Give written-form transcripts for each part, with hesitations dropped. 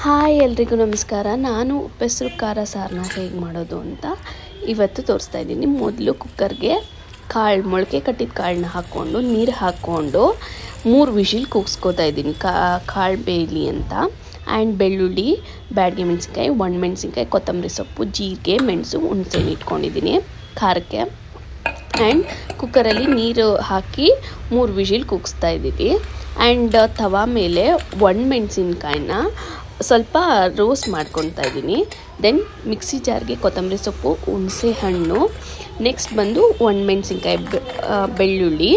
Hi ಎಲ್ರಿಗೂ ನಮಸ್ಕಾರ. ನಾನು ಉಪ್ಪೆಸರು ಖಾರ ಸಾರನ್ನ ಹೇಗೆ ಮಾಡೋದು ಅಂತ ಇವತ್ತು ತೋರಿಸ್ತಾ ಇದ್ದೀನಿ. ಮೊದಲು ಕುಕ್ಕರ್ಗೆ ಮೊಳಕೆ ಕಟ್ಟಿದ ಕಾಳನ್ನ ಹಾಕ್ಕೊಂಡು ನೀರು ಹಾಕ್ಕೊಂಡು 3 ವಿಷಿಲ್ ಕೂಗಿಸ್ಕೋತಾ ಇದ್ದೀನಿ ಕಾಳು ಬೇಯಲಿ ಅಂತ. ಆ್ಯಂಡ್ ಬೆಳ್ಳುಳ್ಳಿ, ಬ್ಯಾಡಗಿ ಮೆಣಸಿನ್ಕಾಯಿ, ಒಣಮೆಣಸಿನ್ಕಾಯಿ, ಕೊತ್ತಂಬರಿ ಸೊಪ್ಪು, ಜೀರಿಗೆ, ಮೆಣಸು, ಹುಣಸೆಹಣ್ಣು ಇಟ್ಕೊಂಡಿದ್ದೀನಿ ಖಾರಕ್ಕೆ. ಆ್ಯಂಡ್ ಕುಕ್ಕರಲ್ಲಿ ನೀರು ಹಾಕಿ 3 ವಿಷಿಲ್ ಕೂಗಿಸ್ತಾ ಇದ್ದೀವಿ. ಆ್ಯಂಡ್ ತವಾ ಮೇಲೆ ಒಣಮೆಣಸಿನ್ಕಾಯಿನ ಸ್ವಲ್ಪ ರೋಸ್ಟ್ ಮಾಡ್ಕೊತಾ ಇದ್ದೀನಿ. ದೆನ್ ಮಿಕ್ಸಿ ಜಾರ್ಗೆ ಕೊತ್ತಂಬರಿ ಸೊಪ್ಪು, ಹುಣಸೆ ಹಣ್ಣು, ನೆಕ್ಸ್ಟ್ ಬಂದು ಒಣಮೆಣಸಿನ್ಕಾಯಿ, ಬೆಳ್ಳುಳ್ಳಿ,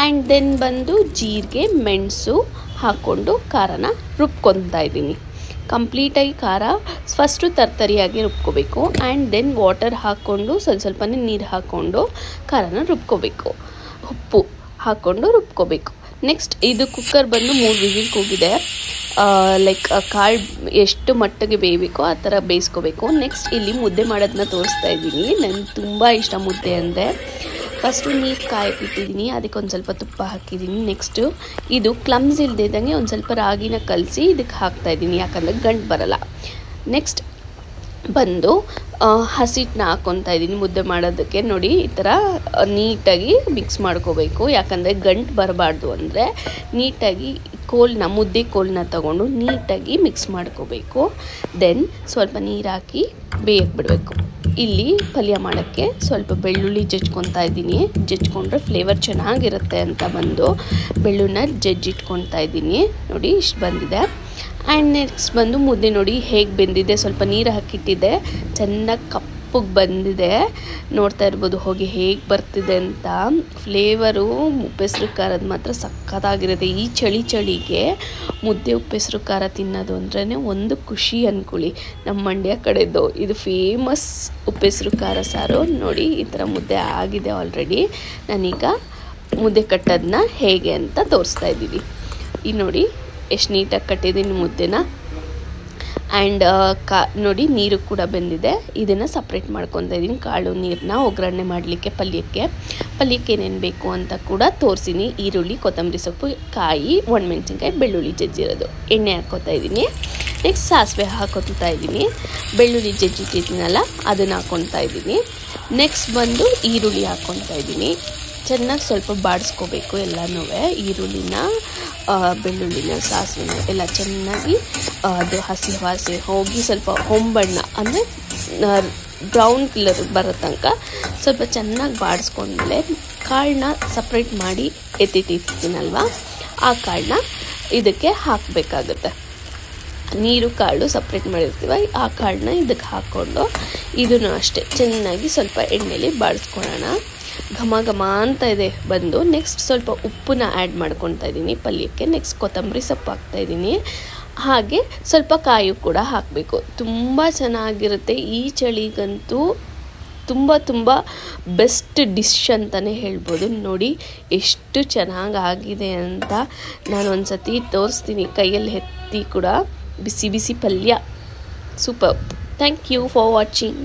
ಆ್ಯಂಡ್ ದೆನ್ ಬಂದು ಜೀರಿಗೆ, ಮೆಣಸು ಹಾಕ್ಕೊಂಡು ಖಾರನ ರುಬ್ಕೊತಾ ಇದ್ದೀನಿ. ಕಂಪ್ಲೀಟಾಗಿ ಖಾರ ಫಸ್ಟು ತರ್ತರಿಯಾಗಿ ರುಬ್ಕೋಬೇಕು. ಆ್ಯಂಡ್ ದೆನ್ ವಾಟರ್ ಹಾಕ್ಕೊಂಡು ಸ್ವಲ್ಪನೇ ನೀರು ಹಾಕ್ಕೊಂಡು ಖಾರನ ರುಬ್ಕೋಬೇಕು. ಉಪ್ಪು ಹಾಕ್ಕೊಂಡು ರುಬ್ಕೋಬೇಕು. ನೆಕ್ಸ್ಟ್ ಇದು ಕುಕ್ಕರ್ ಬಂದು 3 ವಿಷಿಲ್ ಕೂಗಿದೆ. ಲೈಕ್ ಕಾಳು ಎಷ್ಟು ಮಟ್ಟಿಗೆ ಬೇಯಬೇಕೋ ಆ ಥರ ಬೇಯಿಸ್ಕೋಬೇಕು. ನೆಕ್ಸ್ಟ್ ಇಲ್ಲಿ ಮುದ್ದೆ ಮಾಡೋದನ್ನ ತೋರಿಸ್ತಾ ಇದ್ದೀನಿ. ನನಗೆ ತುಂಬ ಇಷ್ಟ ಮುದ್ದೆ ಅಂದರೆ. ಫಸ್ಟು ನೀರು ಕಾಯಕ್ಕಿಟ್ಟಿದ್ದೀನಿ, ಅದಕ್ಕೆ ಒಂದು ಸ್ವಲ್ಪ ತುಪ್ಪ ಹಾಕಿದ್ದೀನಿ. ನೆಕ್ಸ್ಟು ಇದು ಕ್ಲಮ್ಸ್ ಇಲ್ದಿದ್ದಂಗೆ ಒಂದು ಸ್ವಲ್ಪ ರಾಗಿನ ಕಲಸಿ ಇದಕ್ಕೆ ಹಾಕ್ತಾಯಿದ್ದೀನಿ, ಯಾಕಂದರೆ ಗಂಟು ಬರಲ್ಲ. ನೆಕ್ಸ್ಟ್ ಬಂದು ಹಸಿಟ್ಟನ್ನ ಹಾಕ್ಕೊತಾ ಇದ್ದೀನಿ ಮುದ್ದೆ ಮಾಡೋದಕ್ಕೆ. ನೋಡಿ ಈ ಥರ ನೀಟಾಗಿ ಮಿಕ್ಸ್ ಮಾಡ್ಕೋಬೇಕು, ಯಾಕಂದರೆ ಗಂಟು ಬರಬಾರ್ದು ಅಂದರೆ ನೀಟಾಗಿ ಮುದ್ದೆ ಕೋಲನ್ನ ತಗೊಂಡು ನೀಟಾಗಿ ಮಿಕ್ಸ್ ಮಾಡ್ಕೋಬೇಕು. ದೆನ್ ಸ್ವಲ್ಪ ನೀರು ಹಾಕಿ ಬೇಯಕ್ಕೆ ಬಿಡಬೇಕು. ಇಲ್ಲಿ ಪಲ್ಯ ಮಾಡೋಕ್ಕೆ ಸ್ವಲ್ಪ ಬೆಳ್ಳುಳ್ಳಿ ಜಜ್ಕೊತಾ ಇದ್ದೀನಿ. ಜಜ್ಕೊಂಡ್ರೆ ಫ್ಲೇವರ್ ಚೆನ್ನಾಗಿರುತ್ತೆ ಅಂತ ಬಂದು ಬೆಳ್ಳುಳ್ಳಿನ ಜಜ್ಜಿಟ್ಕೊತಾ ಇದ್ದೀನಿ. ನೋಡಿ ಇಷ್ಟು ಬಂದಿದೆ. ಆ್ಯಂಡ್ ನೆಕ್ಸ್ಟ್ ಬಂದು ಮುದ್ದೆ ನೋಡಿ ಹೇಗೆ ಬೆಂದಿದೆ. ಸ್ವಲ್ಪ ನೀರು ಹಾಕಿಟ್ಟಿದ್ದೆ, ಚೆನ್ನಾಗಿ ಕಪ್ಪಗೆ ಬಂದಿದೆ. ನೋಡ್ತಾ ಇರ್ಬೋದು ಹೋಗಿ ಹೇಗೆ ಬರ್ತಿದೆ ಅಂತ. ಫ್ಲೇವರು ಉಪ್ಪೆಸರು ಖಾರದ ಮಾತ್ರ ಸಖತ್ತಾಗಿರುತ್ತೆ. ಈ ಚಳಿಗೆ ಮುದ್ದೆ ಉಪ್ಪೆಸರು ಖಾರ ತಿನ್ನೋದು ಅಂದ್ರೇ ಒಂದು ಖುಷಿ ಅಂದ್ಕೊಳ್ಳಿ. ನಮ್ಮ ಮಂಡ್ಯ ಕಡೆದು ಇದು ಫೇಮಸ್ ಉಪ್ಪೆಸರು ಖಾರ ಸಾರು. ನೋಡಿ ಈ ಥರ ಮುದ್ದೆ ಆಗಿದೆ ಆಲ್ರೆಡಿ. ನಾನೀಗ ಮುದ್ದೆ ಕಟ್ಟೋದನ್ನ ಹೇಗೆ ಅಂತ ತೋರಿಸ್ತಾ ಇದ್ದೀವಿ. ಈ ನೋಡಿ ಎಷ್ಟು ನೀಟಾಗಿ ಕಟ್ಟಿದ್ದೀನಿ ಮುದ್ದೆನ. ಆ್ಯಂಡ್ ನೋಡಿ ನೀರು ಕೂಡ ಬೆಂದಿದೆ. ಇದನ್ನು ಸಪ್ರೇಟ್ ಮಾಡ್ಕೊತಾ ಇದ್ದೀನಿ. ಕಾಳು ನೀರನ್ನ ಒಗ್ಗರಣೆ ಮಾಡಲಿಕ್ಕೆ ಪಲ್ಯಕ್ಕೆ ಏನೇನು ಬೇಕು ಅಂತ ಕೂಡ ತೋರಿಸಿನಿ. ಈರುಳ್ಳಿ, ಕೊತ್ತಂಬರಿ ಸೊಪ್ಪು, ಕಾಯಿ, ಒಣಮೆಣಸಿನ್ಕಾಯಿ, ಬೆಳ್ಳುಳ್ಳಿ ಜಜ್ಜಿರೋದು. ಎಣ್ಣೆ ಹಾಕ್ಕೋತಾ ಇದ್ದೀನಿ. ನೆಕ್ಸ್ಟ್ ಸಾಸಿವೆ ಹಾಕೋತಾ ಇದ್ದೀನಿ. ಬೆಳ್ಳುಳ್ಳಿ ಜಜ್ಜಿಟ್ಟಿದ್ದೀನಲ್ಲ ಅದನ್ನು ಹಾಕ್ಕೊತಾ ಇದ್ದೀನಿ. ನೆಕ್ಸ್ಟ್ ಬಂದು ಈರುಳ್ಳಿ ಹಾಕ್ಕೊತಾ ಇದ್ದೀನಿ. ಚೆನ್ನಾಗಿ ಸ್ವಲ್ಪ ಬಾಡಿಸ್ಕೋಬೇಕು ಎಲ್ಲನೂ. ಈರುಳ್ಳಿನ, ಬೆಳ್ಳುಳ್ಳಿನ, ಸಾಸಿವೆನ ಎಲ್ಲ ಚೆನ್ನಾಗಿ ಅದು ಹಸಿ ವಾಸನೆ ಹೋಗಿ ಸ್ವಲ್ಪ ಹೊಂಬಣ್ಣ ಅಂದರೆ ಬ್ರೌನ್ ಕಲರ್ ಬರೋ ತನಕ ಸ್ವಲ್ಪ ಚೆನ್ನಾಗಿ ಬಾಡಿಸ್ಕೊಂಡ್ಮೇಲೆ ಕಾಳನ್ನ ಸಪ್ರೇಟ್ ಮಾಡಿ ಎತ್ತಿಟ್ಟಿರ್ತೀನಲ್ವ, ಆ ಕಾಳನ್ನ ಇದಕ್ಕೆ ಹಾಕಬೇಕಾಗುತ್ತೆ. ನೀರು ಕಾಳು ಸಪ್ರೇಟ್ ಮಾಡಿರ್ತೀವ, ಆ ಕಾಳನ್ನ ಇದಕ್ಕೆ ಹಾಕ್ಕೊಂಡು ಇದನ್ನು ಅಷ್ಟೇ ಚೆನ್ನಾಗಿ ಸ್ವಲ್ಪ ಎಣ್ಣೆಲಿ ಬಾಡಿಸ್ಕೊಳ್ಳೋಣ. ಘಮ ಘಮ ಅಂತ ಇದೆ ಬಂದು. ನೆಕ್ಸ್ಟ್ ಸ್ವಲ್ಪ ಉಪ್ಪನ್ನ ಆ್ಯಡ್ ಮಾಡ್ಕೊತಾ ಇದ್ದೀನಿ ಪಲ್ಯಕ್ಕೆ. ನೆಕ್ಸ್ಟ್ ಕೊತ್ತಂಬರಿ ಸೊಪ್ಪು ಹಾಕ್ತಾಯಿದ್ದೀನಿ. ಹಾಗೆ ಸ್ವಲ್ಪ ಕಾಯು ಕೂಡ ಹಾಕಬೇಕು. ತುಂಬ ಚೆನ್ನಾಗಿರುತ್ತೆ. ಈ ಚಳಿಗಂತೂ ತುಂಬ ಬೆಸ್ಟ್ ಡಿಶ್ ಅಂತಲೇ ಹೇಳ್ಬೋದು. ನೋಡಿ ಎಷ್ಟು ಚೆನ್ನಾಗಾಗಿದೆ ಅಂತ. ನಾನು ಒಂದು ಸತಿ ತೋರಿಸ್ತೀನಿ ಕೈಯಲ್ಲಿ ಎತ್ತಿ ಕೂಡ. ಬಿಸಿ ಬಿಸಿ ಪಲ್ಯ super. Thank you for watching.